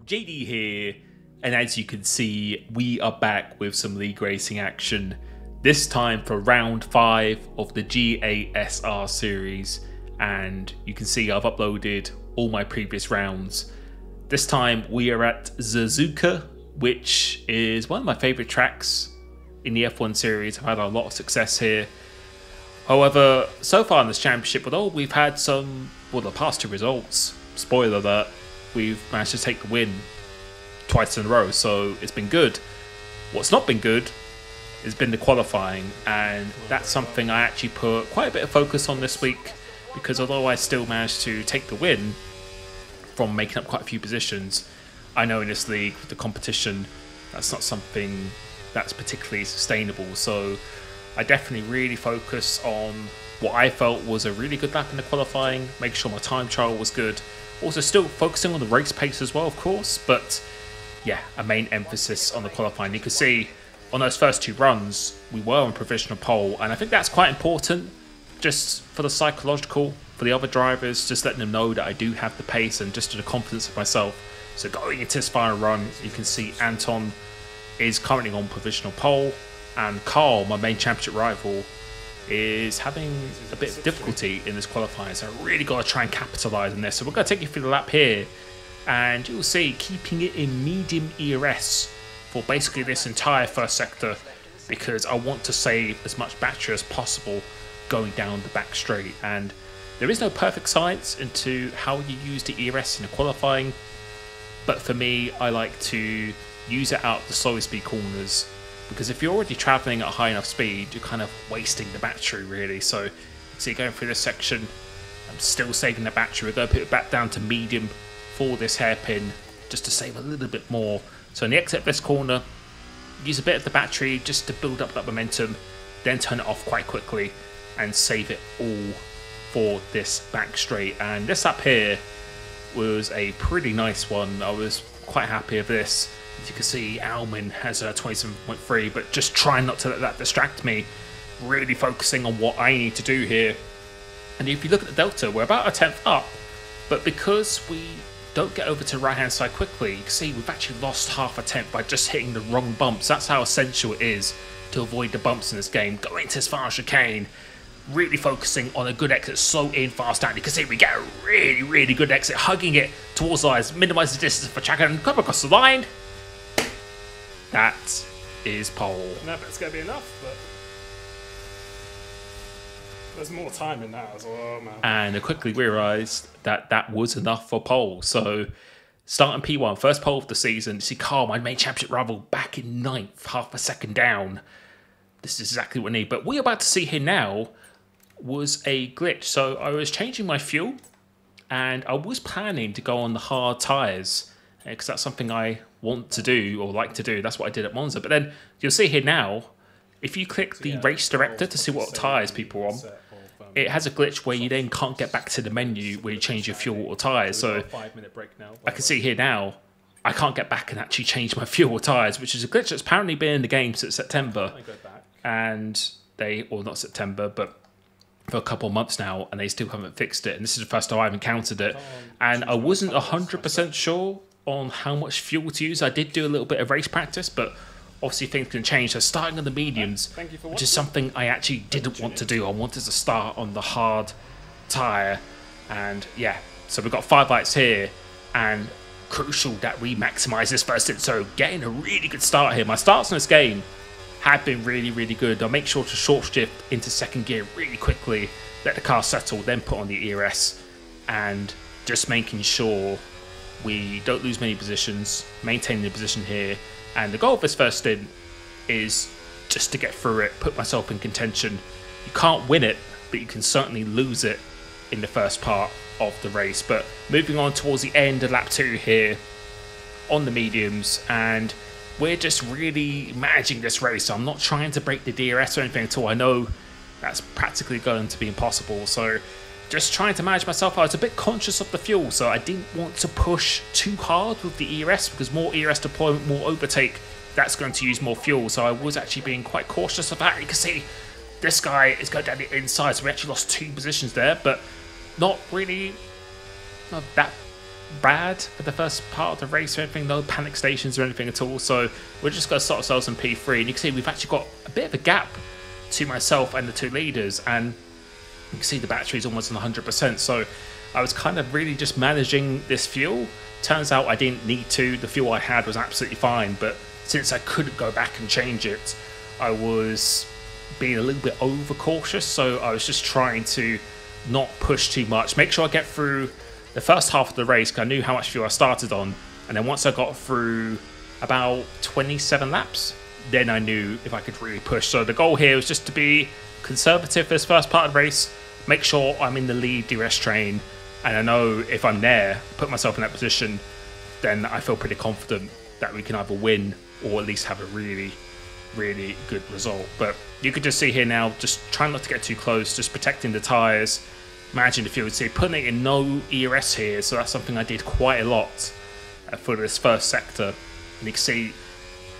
JD here, and as you can see, we are back with some league racing action, this time for round 5 of the GASR series, and you can see I've uploaded all my previous rounds. This time we are at Suzuka, which is one of my favourite tracks in the F1 series. I've had a lot of success here. However, so far in this championship, although we've had some, well, the past 2 results, spoiler alert, we've managed to take the win twice in a row, so it's been good. What's not been good has been the qualifying, and that's something I actually put quite a bit of focus on this week, because although I still managed to take the win from making up quite a few positions, I know in this league, the competition, that's not something that's particularly sustainable, so I definitely really focus on what I felt was a really good lap in the qualifying, make sure my time trial was good. Also still focusing on the race pace as well, of course, but yeah, a main emphasis on the qualifying. You can see on those first 2 runs, we were on provisional pole, and I think that's quite important, just for the psychological, for the other drivers, just letting them know that I do have the pace and just to the confidence of myself. So going into this final run, you can see Anton is currently on provisional pole, and Carl, my main championship rival, is having a bit of difficulty in this qualifying, so I really got to try and capitalise on this. So we're going to take you through the lap here, and you'll see keeping it in medium ERS for basically this entire first sector, because I want to save as much battery as possible going down the back straight. And there is no perfect science into how you use the ERS in the qualifying, but for me, I like to use it out the slower speed corners, because if you're already travelling at a high enough speed, you're kind of wasting the battery really. So see, going through this section, I'm still saving the battery. We're going to put it back down to medium for this hairpin, just to save a little bit more. So in the exit of this corner, use a bit of the battery just to build up that momentum, then turn it off quite quickly and save it all for this back straight. And this up here was a pretty nice one. I was quite happy with this. As you can see, Alman has a 27.3, but just trying not to let that distract me, really focusing on what I need to do here. And if you look at the delta, we're about a 10th up, but because we don't get over to the right hand side quickly, you can see we've actually lost half a tenth by just hitting the wrong bumps. That's how essential it is to avoid the bumps in this game. Going into this final chicane, really focusing on a good exit, slow in, fast out. You can see we get a really good exit, hugging it towards the lines, minimise the distance for track and come across the line. That is pole. No, but it's going to be enough, but there's more time in that as well, man. And I quickly realised that that was enough for pole. So starting P1, first pole of the season, you see Carl, my main championship rival, back in 9th, half a second down. This is exactly what I need. But what we're about to see here now was a glitch. So I was changing my fuel, and I was planning to go on the hard tyres, because that's something I want to do or like to do. That's what I did at Monza. But then you'll see here now, if you click the race director to see what tyres people are on, it has a glitch where you then can't get back to the menu where you change your fuel or tyres. So I can see here now, I can't get back and actually change my fuel or tyres, which is a glitch that's apparently been in the game since September. And or not September, but for a couple of months now, and they still haven't fixed it. And this is the first time I've encountered it. And I wasn't 100% sure on how much fuel to use. I did do a little bit of race practice, but obviously things can change. So starting on the mediums, which is something I actually didn't want to do. I wanted to start on the hard tyre. And yeah, so we've got 5 lights here, and crucial that we maximise this first hit. So getting a really good start here. My starts in this game have been really good. I'll make sure to short shift into second gear really quickly, let the car settle, then put on the ERS, and just making sure we don't lose many positions, maintaining the position here. And the goal of this first stint is just to get through it, put myself in contention. You can't win it, but you can certainly lose it in the first part of the race. But moving on towards the end of lap 2 here on the mediums, and we're just really managing this race. So I'm not trying to break the DRS or anything at all. I know that's practically going to be impossible. So just trying to manage myself. I was a bit conscious of the fuel, so I didn't want to push too hard with the ERS, because more ERS deployment, more overtake, that's going to use more fuel. So I was actually being quite cautious of that. You can see this guy is going down the inside, so we actually lost 2 positions there, but not that bad for the first part of the race or anything, no panic stations or anything at all. So we're just going to start ourselves in P3, and you can see we've actually got a bit of a gap to myself and the two leaders, and you can see the battery's almost on 100%. So I was kind of really just managing this fuel. Turns out I didn't need to. The fuel I had was absolutely fine, but since I couldn't go back and change it, I was being a little bit overcautious. So I was just trying to not push too much, make sure I get through the first half of the race, because I knew how much fuel I started on, and then once I got through about 27 laps, then I knew if I could really push. So the goal here was just to be conservative this first part of the race, make sure I'm in the lead DRS train, and I know if I'm there, put myself in that position, then I feel pretty confident that we can either win or at least have a really, really good result. But you could just see here now, just trying not to get too close, just protecting the tyres, managing the fuel. See, putting it in no ERS here, so that's something I did quite a lot for this first sector. And you can see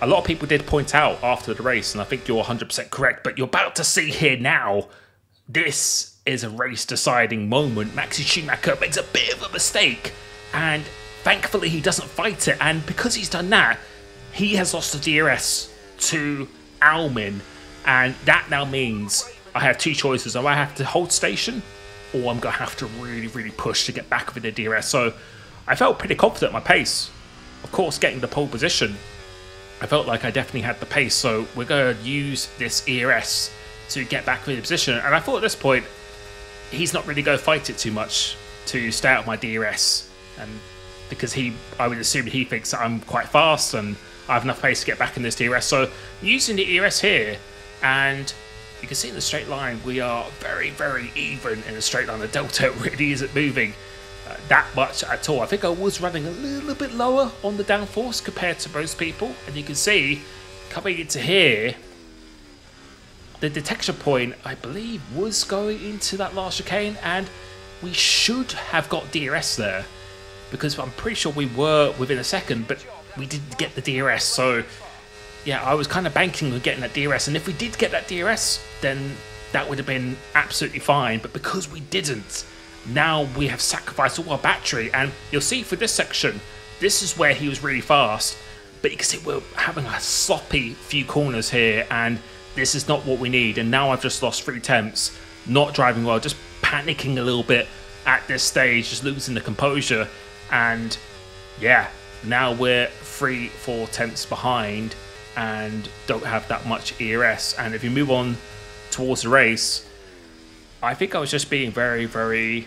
a lot of people did point out after the race, and I think you're 100% correct, but you're about to see here now, this is a race deciding moment. Maxi Schumacher makes a bit of a mistake, and thankfully he doesn't fight it, and because he's done that, he has lost the DRS to Almin, and that now means I have two choices. I have to hold station, or I'm going to have to really, really push to get back with the DRS. So I felt pretty confident in my pace. Of course, getting the pole position, I felt like I definitely had the pace, so we're going to use this ERS to get back with the position. And I thought at this point, he's not really going to fight it too much to stay out of my DRS, and because I would assume he thinks that I'm quite fast and I have enough pace to get back in this DRS. So using the ERS here, and you can see in the straight line, we are very, very even in the straight line. The delta really isn't moving that much at all. I think I was running a little bit lower on the downforce compared to most people, and you can see coming into here, the detection point I believe was going into that last chicane, and we should have got DRS there, because I'm pretty sure we were within a second, but we didn't get the DRS. So yeah, I was kind of banking on getting that DRS, and if we did get that DRS, then that would have been absolutely fine. But because we didn't, now we have sacrificed all our battery, and you'll see for this section, this is where he was really fast, but you can see we're having a sloppy few corners here, and this is not what we need. And now I've just lost 3 tenths, not driving well, just panicking a little bit at this stage, just losing the composure, and yeah, now we're 3-4 tenths behind and don't have that much ERS. And if you move on towards the race, I think I was just being very, very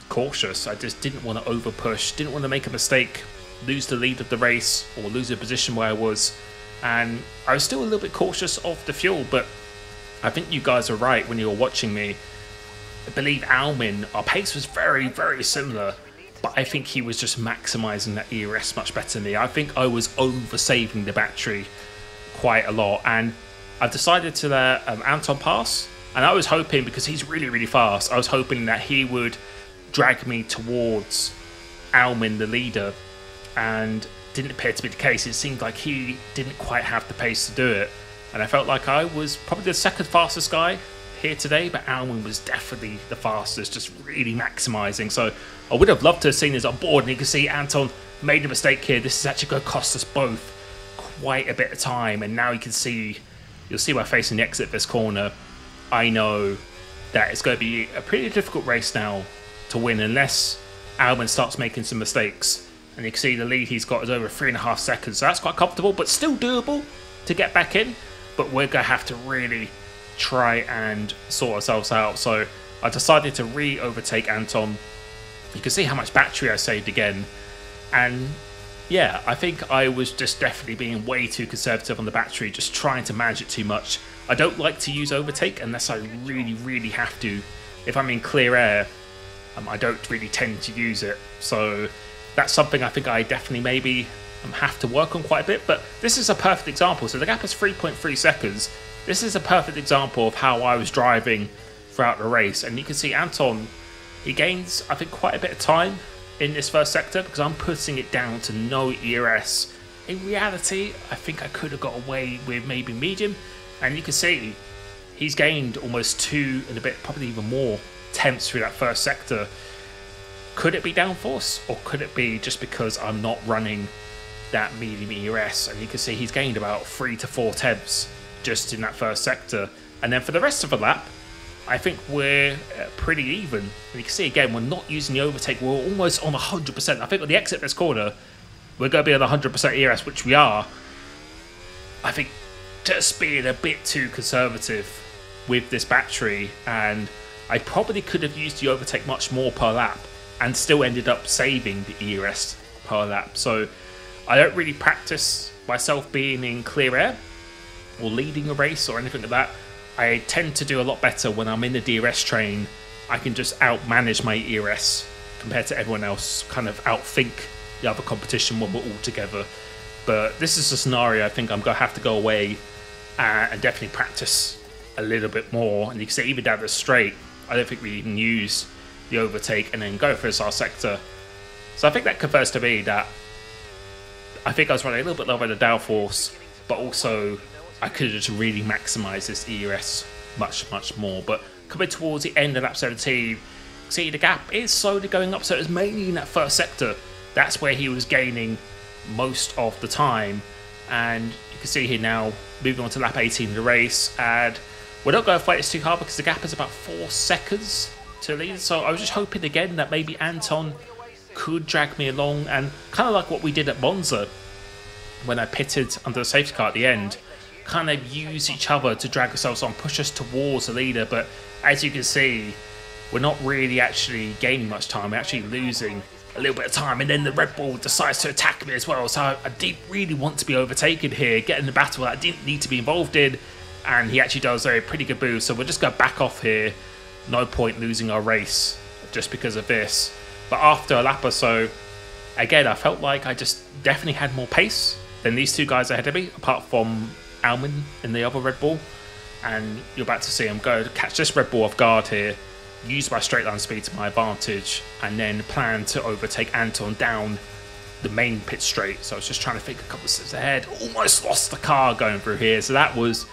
cautious. I just didn't want to over push, didn't want to make a mistake, lose the lead of the race or lose the position where I was. And I was still a little bit cautious of the fuel, but I think you guys are right when you were watching me. I believe Almin, our pace was very, very similar, but I think he was just maximising that ERS much better than me. I think I was over-saving the battery quite a lot, and I've decided to let Anton pass, and I was hoping, because he's really, really fast, I was hoping that he would drag me towards Almin, the leader, and didn't appear to be the case. It seemed like he didn't quite have the pace to do it, and I felt like I was probably the second fastest guy here today, but Almin was definitely the fastest, just really maximising. So I would have loved to have seen this on board, and you can see Anton made a mistake here. This is actually going to cost us both quite a bit of time, and now you can see, you'll see by facing the exit of this corner, I know that it's going to be a pretty difficult race now to win unless Almin starts making some mistakes. And you can see the lead he's got is over 3.5 seconds, so that's quite comfortable, but still doable to get back in. But we're going to have to really try and sort ourselves out. So I decided to re-overtake Anton. You can see how much battery I saved again, and yeah, I think I was just definitely being way too conservative on the battery, just trying to manage it too much. I don't like to use overtake unless I really, really have to. If I'm in clear air, I don't really tend to use it. So that's something I think I definitely maybe have to work on quite a bit. But this is a perfect example. So the gap is 3.3 seconds. This is a perfect example of how I was driving throughout the race. And you can see Anton, he gains, I think, quite a bit of time in this first sector because I'm putting it down to no ERS. In reality, I think I could have got away with maybe medium, and you can see he's gained almost 2 and a bit, probably even more tenths through that first sector. Could it be downforce, or could it be just because I'm not running that medium ERS? And you can see he's gained about 3 to 4 tenths just in that first sector. And then for the rest of the lap, I think we're pretty even. And you can see again, we're not using the overtake. We're almost on 100%. I think at the exit of this corner, we're going to be on 100% ERS, which we are. I think just being a bit too conservative with this battery, and I probably could have used the overtake much more per lap and still ended up saving the ERS per lap. So I don't really practice myself being in clear air or leading a race or anything like that. I tend to do a lot better when I'm in the DRS train. I can just outmanage my ERS compared to everyone else, kind of outthink the other competition when we're all together. But this is a scenario I think I'm going to have to go away and definitely practice a little bit more. And you can see even down the straight, I don't think we even used the overtake and then go for this last sector. So I think that confirms to me that I think I was running a little bit lower than the downforce, but also I could have just really maximised this ERS much, much more. But coming towards the end of lap 17, see the gap is slowly going up. So it was mainly in that first sector. That's where he was gaining most of the time. And you can see here now, moving on to lap 18 of the race. And we're not going to fight this too hard because the gap is about 4 seconds to lead. So I was just hoping again that maybe Anton could drag me along, and kind of like what we did at Monza when I pitted under the safety car at the end, kind of use each other to drag ourselves on, push us towards the leader. But as you can see, we're not really actually gaining much time. We're actually losing a little bit of time, and then the Red Bull decides to attack me as well. So I didn't really want to be overtaken here, get in the battle that I didn't need to be involved in, and he actually does a pretty good boost. So we're just going to back off here. No point losing our race just because of this. But after a lap or so, again, I felt like I just definitely had more pace than these two guys ahead of me, apart from Alman in the other Red Bull. And you're about to see him go to catch this Red Bull off guard here, use my straight line speed to my advantage, and then plan to overtake Anton down the main pit straight. So I was just trying to think a couple of steps ahead. Almost lost the car going through here. So that was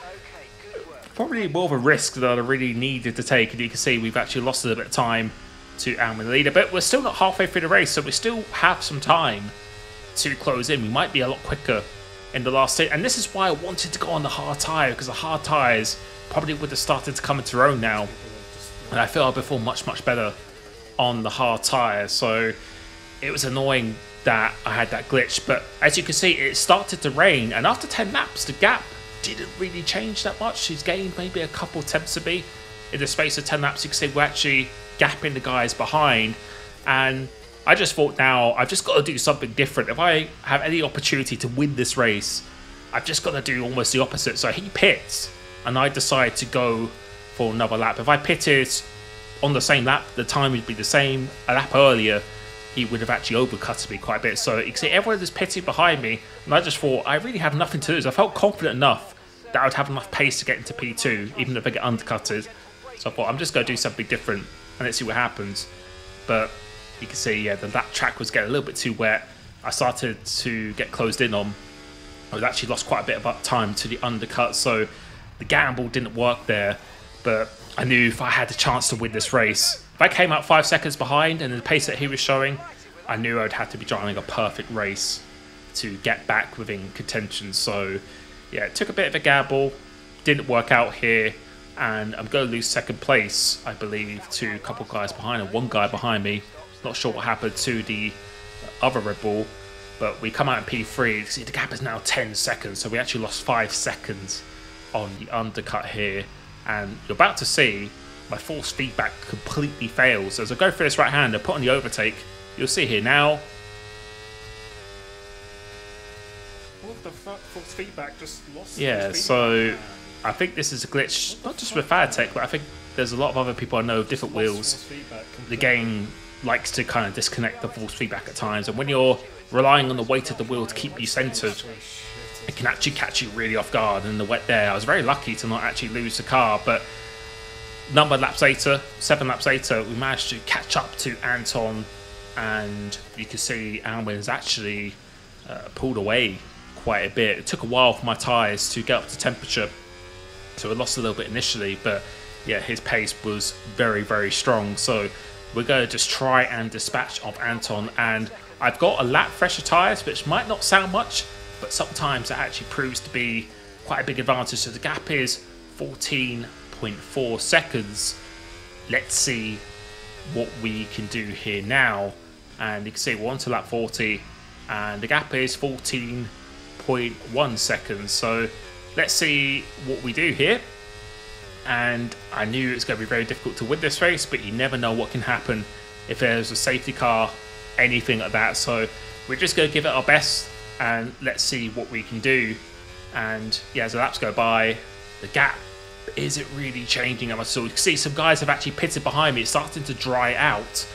probably more of a risk that I really needed to take. And you can see we've actually lost a little bit of time to Alman the leader, but we're still not halfway through the race, so we still have some time to close in. We might be a lot quicker in the last stint, and this is why I wanted to go on the hard tyre, because the hard tyres probably would have started to come into their own now, and I feel I'll perform much, much better on the hard tyre. So it was annoying that I had that glitch, but as you can see, it started to rain, and after 10 laps, the gap didn't really change that much. He's gained maybe a couple tenths of me in the space of 10 laps. You can see we're actually gapping the guys behind, and I just thought, now I've just got to do something different. If I have any opportunity to win this race, I've just got to do almost the opposite. So he pits and I decide to go for another lap. If I pitted on the same lap, the time would be the same. A lap earlier, he would have actually overcutted me quite a bit. So you can see everyone is pitting behind me, and I just thought I really have nothing to lose. I felt confident enough that I would have enough pace to get into P2, even if I get undercutted. So I thought I'm just going to do something different and let's see what happens. But you can see, yeah, that track was getting a little bit too wet. I started to get closed in on. I was actually lost quite a bit of time to the undercut, so the gamble didn't work there. But I knew if I had the chance to win this race, if I came out 5 seconds behind and the pace that he was showing, I knew I'd have to be driving a perfect race to get back within contention. So yeah, it took a bit of a gamble, didn't work out here. And I'm going to lose second place, I believe, to a couple of guys behind and one guy behind me. Not sure what happened to the other Red Bull, but we come out in P3. See, the gap is now 10 seconds, so we actually lost 5 seconds on the undercut here. And you're about to see my force feedback completely fails. As I go for this right hand and put on the overtake, you'll see here now. What the fuck? Force feedback just lost. Yeah, so I think this is a glitch, not just with Fadtech, but I think there's a lot of other people I know with different wheels. The game likes to kind of disconnect the force feedback at times, and when you're relying on the weight of the wheel to keep you centered, it can actually catch you really off guard in the wet there. I was very lucky to not actually lose the car, but number of laps later, 7 laps later, we managed to catch up to Anton, and you can see Alman has actually pulled away quite a bit. It took a while for my tyres to get up to temperature, so I lost a little bit initially, but yeah, his pace was very, very strong. So we're going to just try and dispatch of Anton. And I've got a lap fresher tyres, which might not sound much, but sometimes it actually proves to be quite a big advantage. So the gap is 14.4 seconds. Let's see what we can do here now. And you can see we're on to lap 40 and the gap is 14.1 seconds. So let's see what we do here. And I knew it was going to be very difficult to win this race, but you never know what can happen if there's a safety car, anything like that. So we're just going to give it our best and let's see what we can do. And yeah, as the laps go by, the gap isn't really changing. So you can see some guys have actually pitted behind me. It's starting to dry out.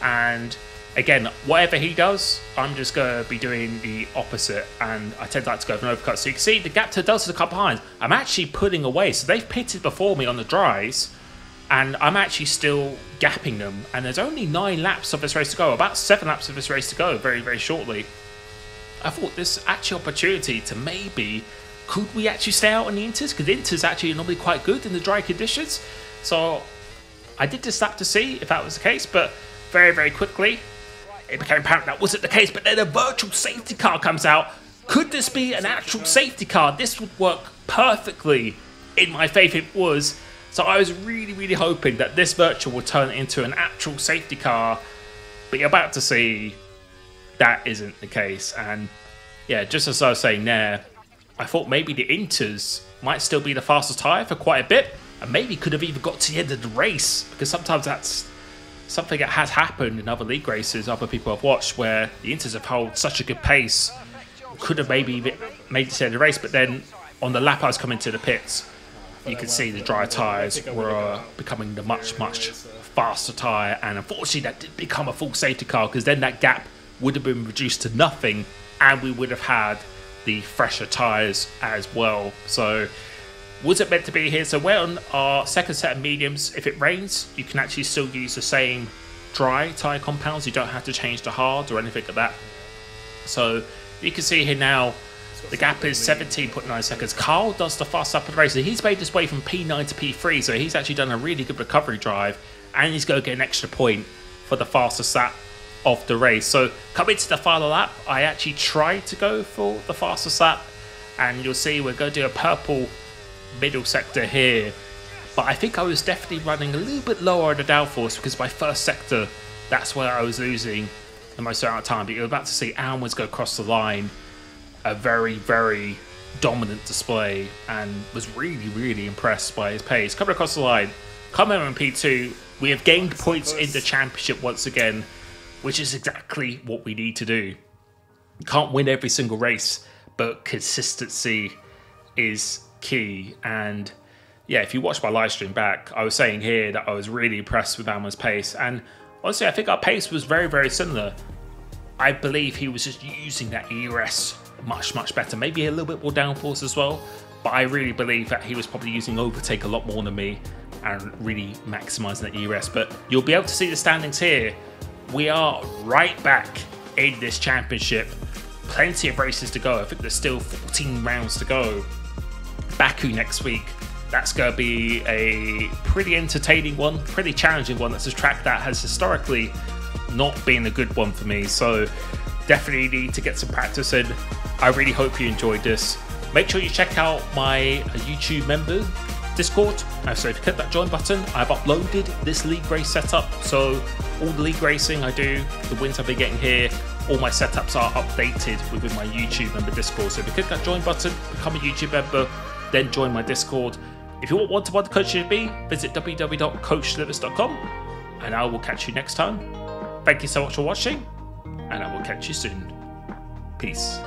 And again, whatever he does, I'm just going to be doing the opposite. And I tend to like to go for an overcut. So you can see the gap to does the car behind. I'm actually pulling away. So they've pitted before me on the dries. And I'm actually still gapping them. And there's only 9 laps of this race to go. About 7 laps of this race to go very, very shortly. I thought this actual opportunity to maybe... could we actually stay out on the inters? Because the inters actually are normally quite good in the dry conditions. So I did this lap to see if that was the case. But very, very quickly, it became apparent that wasn't the case. But then a virtual safety car comes out. Could this be an actual safety car? This would work perfectly in my favour if it was. So I was really, really hoping that this virtual would turn into an actual safety car. But you're about to see that isn't the case. And yeah, just as I was saying there, I thought maybe the inters might still be the fastest tyre for quite a bit. And maybe could have even got to the end of the race. Because sometimes that's something that has happened in other league races, other people I've watched, where the inters have held such a good pace. Could have maybe made it to the end of the race. But then on the lap I was coming to the pits, you could see the dry tyres were becoming the much, much faster tyre. And unfortunately that did become a full safety car, because then that gap would have been reduced to nothing and we would have had the fresher tyres as well. So was it meant to be here? So we're on our second set of mediums. If it rains, you can actually still use the same dry tyre compounds. You don't have to change the hard or anything like that. So you can see here now, the gap is 17.9 seconds. Carl does the fast lap of the race. So he's made his way from P9 to P3. So he's actually done a really good recovery drive. And he's going to get an extra point for the fastest lap of the race. So coming to the final lap, I actually tried to go for the fastest lap. And you'll see we're going to do a purple middle sector here. But I think I was definitely running a little bit lower on the downforce, because my first sector, that's where I was losing the most amount of time. But you're about to see Almers go across the line. A very, very dominant display, and was really, really impressed by his pace. Coming across the line, coming in P2, we have gained points in the championship once again, which is exactly what we need to do. You can't win every single race, but consistency is key. And yeah, if you watch my live stream back, I was saying here that I was really impressed with Alma's pace, and honestly I think our pace was very, very similar. I believe he was just using that ERS much, much better. Maybe a little bit more downforce as well, but I really believe that he was probably using overtake a lot more than me and really maximising that ERS. But you'll be able to see the standings here. We are right back in this championship. Plenty of races to go. I think there's still 14 rounds to go. Baku next week. That's going to be a pretty entertaining one, pretty challenging one. That's a track that has historically not been a good one for me. So definitely need to get some practice in. I really hope you enjoyed this. Make sure you check out my YouTube member Discord. So if you click that join button, I've uploaded this league race setup. So all the league racing I do, the wins I've been getting here, all my setups are updated within my YouTube member Discord. So if you click that join button, become a YouTube member, then join my Discord. If you want one-to-one coaching with me, visit www.coachlimitless.com, and I will catch you next time. Thank you so much for watching, and I will catch you soon. Peace.